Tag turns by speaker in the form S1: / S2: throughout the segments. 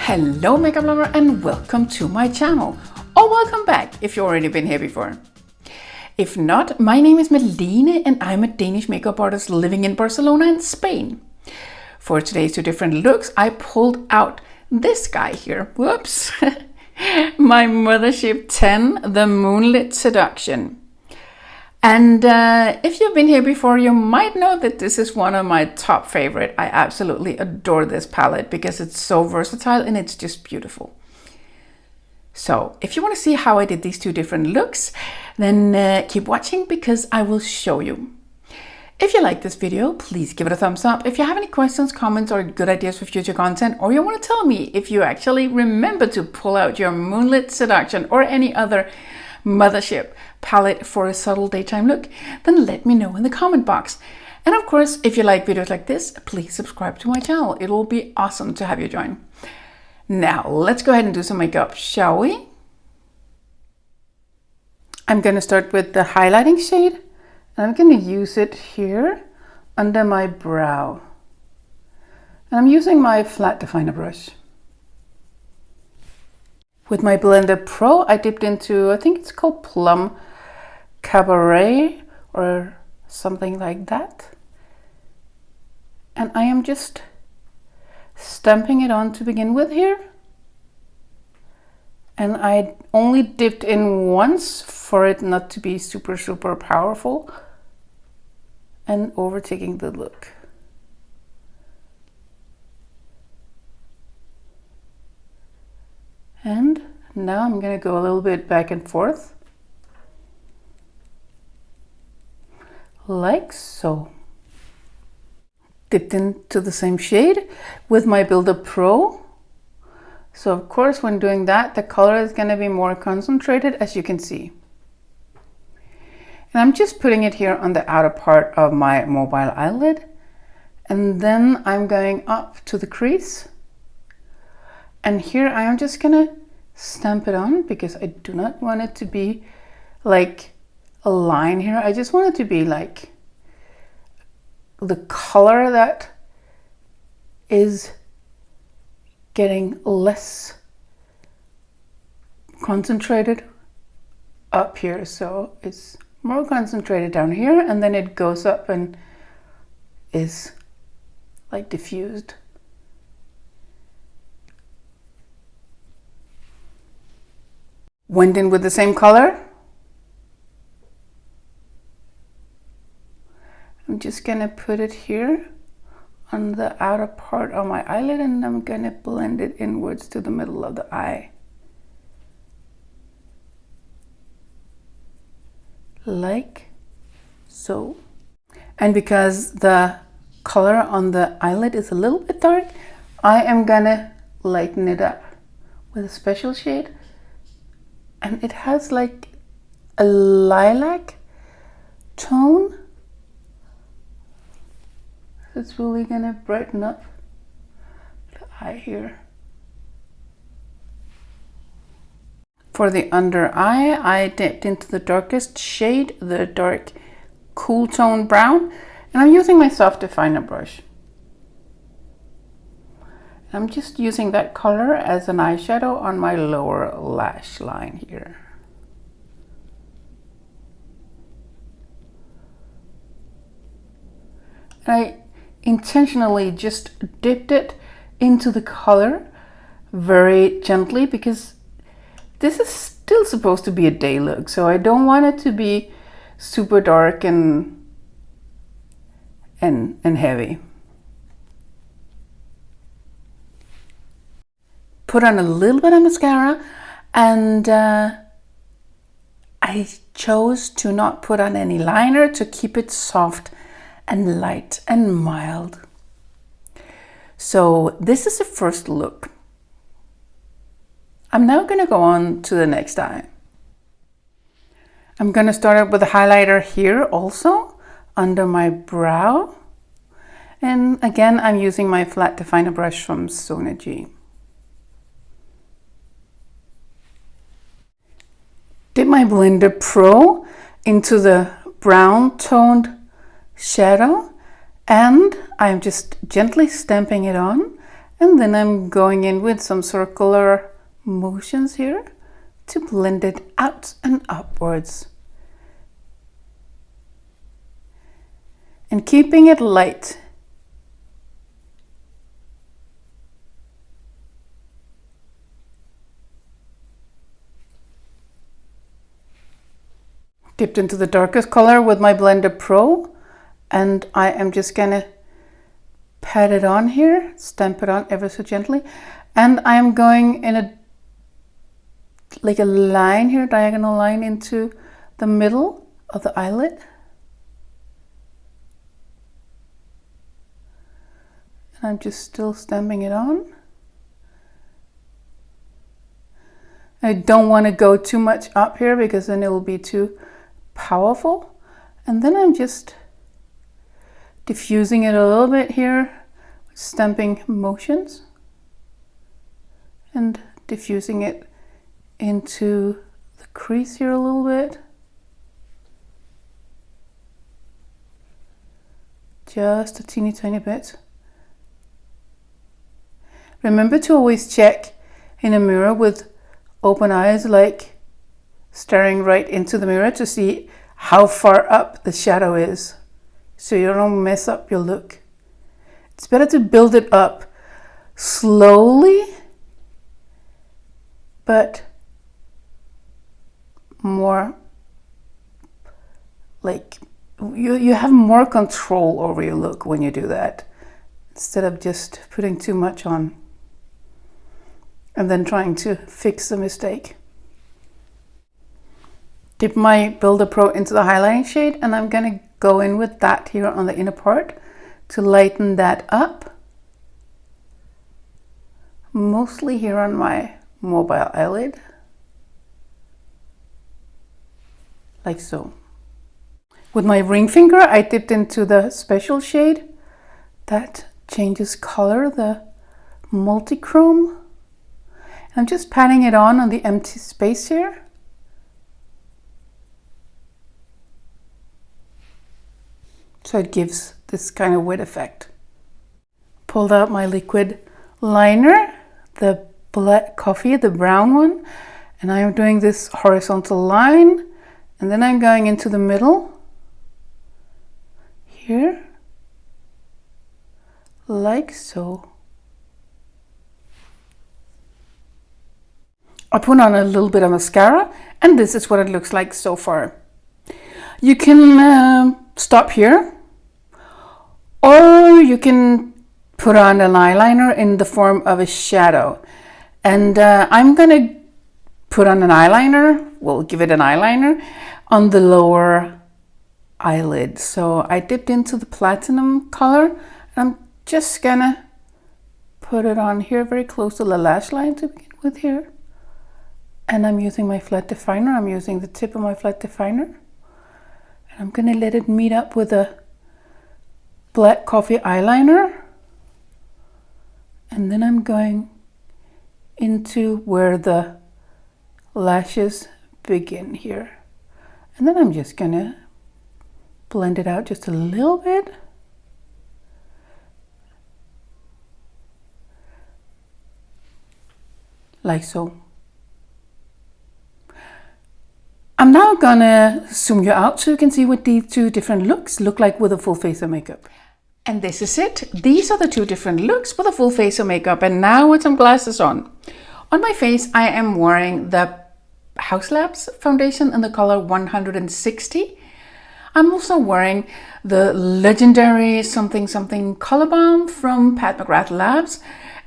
S1: Hello makeup lover and welcome to my channel, or welcome back if you've already been here before. If not, my name is Malene and I'm a Danish makeup artist living in Barcelona in Spain. For today's two different looks, I pulled out this guy here, whoops, my Mothership 10, the Moonlit Seduction. And if you've been here before, you might know that this is one of my top favorite. I absolutely adore this palette because it's so versatile and it's just beautiful. So if you want to see how I did these two different looks, then keep watching because I will show you. If you like this video, please give it a thumbs up. If you have any questions, comments, or good ideas for future content, or you want to tell me if you actually remember to pull out your Moonlit Seduction or any other Mothership palette for a subtle daytime look, then let me know in the comment box. And of course, if you like videos like this, please subscribe to my channel. It will be awesome to have you join. Now, let's go ahead and do some makeup, shall we? I'm going to start with the highlighting shade. And I'm going to use it here under my brow. And I'm using my flat definer brush. With my Blender Pro, I dipped into, I think it's called Plum Cabaret or something like that. And I am just stamping it on to begin with here. And I only dipped in once for it not to be super powerful and overtaking the look. And now I'm going to go a little bit back and forth, like so. Dipped into the same shade with my Builder Pro. So of course, when doing that, the color is going to be more concentrated, as you can see. And I'm just putting it here on the outer part of my mobile eyelid. And then I'm going up to the crease. And here I am just going to stamp it on because I do not want it to be like a line here. I just want it to be like the color that is getting less concentrated up here. So it's more concentrated down here and then it goes up and is like diffused. Went in with the same color. I'm just gonna put it here on the outer part of my eyelid and I'm gonna blend it inwards to the middle of the eye. Like so. And because the color on the eyelid is a little bit dark, I am gonna lighten it up with a special shade. And it has like a lilac tone. It's really gonna brighten up the eye here. For the under eye, I dipped into the darkest shade, the dark cool tone brown, and I'm using my soft definer brush. I'm just using that color as an eyeshadow on my lower lash line here. I intentionally just dipped it into the color very gently because this is still supposed to be a day look, so I don't want it to be super dark and heavy. Put on a little bit of mascara and I chose to not put on any liner to keep it soft and light and mild. So this is the first look. I'm now going to go on to the next eye. I'm going to start out with a highlighter here also under my brow. And again, I'm using my flat definer brush from Sona G. Dip my Blender Pro into the brown toned shadow and I'm just gently stamping it on And then I'm going in with some circular motions here to blend it out and upwards. And keeping it light. Dipped into the darkest color with my Blender Pro, and I am just gonna pat it on here, stamp it on ever so gently, and I am going in a line here, diagonal line into the middle of the eyelid. And I'm just still stamping it on. I don't want to go too much up here because then it will be too powerful. And then I'm just diffusing it a little bit here, stamping motions and diffusing it into the crease here a little bit. Just a teeny tiny bit. Remember to always check in a mirror with open eyes, like staring right into the mirror to see how far up the shadow is, so you don't mess up your look. It's better to build it up slowly, but more like you have more control over your look when you do that, instead of just putting too much on and then trying to fix the mistake. Dip my Builder Pro into the highlighting shade, and I'm gonna go in with that here on the inner part to lighten that up, mostly here on my mobile eyelid, like so. With my ring finger, I dipped into the special shade that changes color, the multi-chrome. I'm just patting it on the empty space here. So it gives this kind of wet effect. Pulled out my liquid liner, the black coffee, the brown one, and I am doing this horizontal line, and then I'm going into the middle here, like so. I put on a little bit of mascara, and this is what it looks like so far. You can stop here, or you can put on an eyeliner in the form of a shadow. And I'm gonna put on an eyeliner, we'll give it an eyeliner, on the lower eyelid. So I dipped into the platinum color, and I'm just gonna put it on here very close to the lash line to begin with here. And I'm using my flat definer. I'm using the tip of my flat definer. And I'm gonna let it meet up with a black coffee eyeliner. And then I'm going into where the lashes begin here. And then I'm just gonna blend it out just a little bit. Like so. I'm now gonna zoom you out so you can see what these two different looks look like with a full face of makeup. And this is it. These are the two different looks with a full face of makeup, and now with some glasses on. On my face, I am wearing the House Labs foundation in the color 160. I'm also wearing the legendary something something color balm from Pat McGrath Labs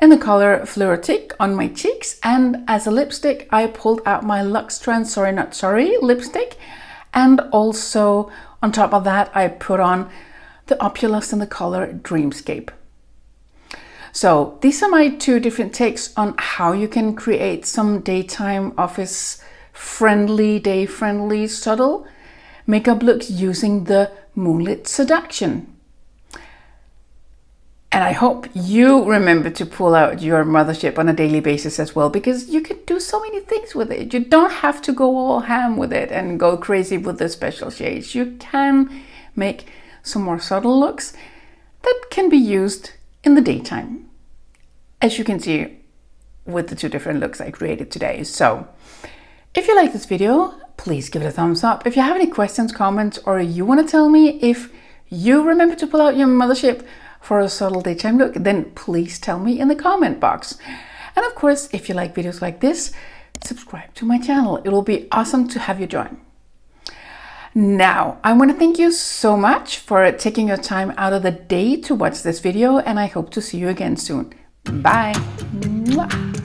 S1: in the color Fluoretique on my cheeks, and as a lipstick I pulled out my Luxe Trend Sorry Not Sorry lipstick, and also on top of that I put on the Opulus in the color Dreamscape. So these are my two different takes on how you can create some daytime office friendly, day friendly, subtle makeup looks using the Moonlit Seduction. And I hope you remember to pull out your Mothership on a daily basis as well, because you can do so many things with it. You don't have to go all ham with it and go crazy with the special shades. You can make some more subtle looks that can be used in the daytime. as you can see with the two different looks I created today. So if you like this video, please give it a thumbs up. If you have any questions, comments, or you want to tell me if you remember to pull out your mothership for a subtle daytime look, then please tell me in the comment box. And of course, if you like videos like this, subscribe to my channel. It will be awesome to have you join. Now, I want to thank you so much for taking your time out of the day to watch this video, and I hope to see you again soon. Bye. Mwah.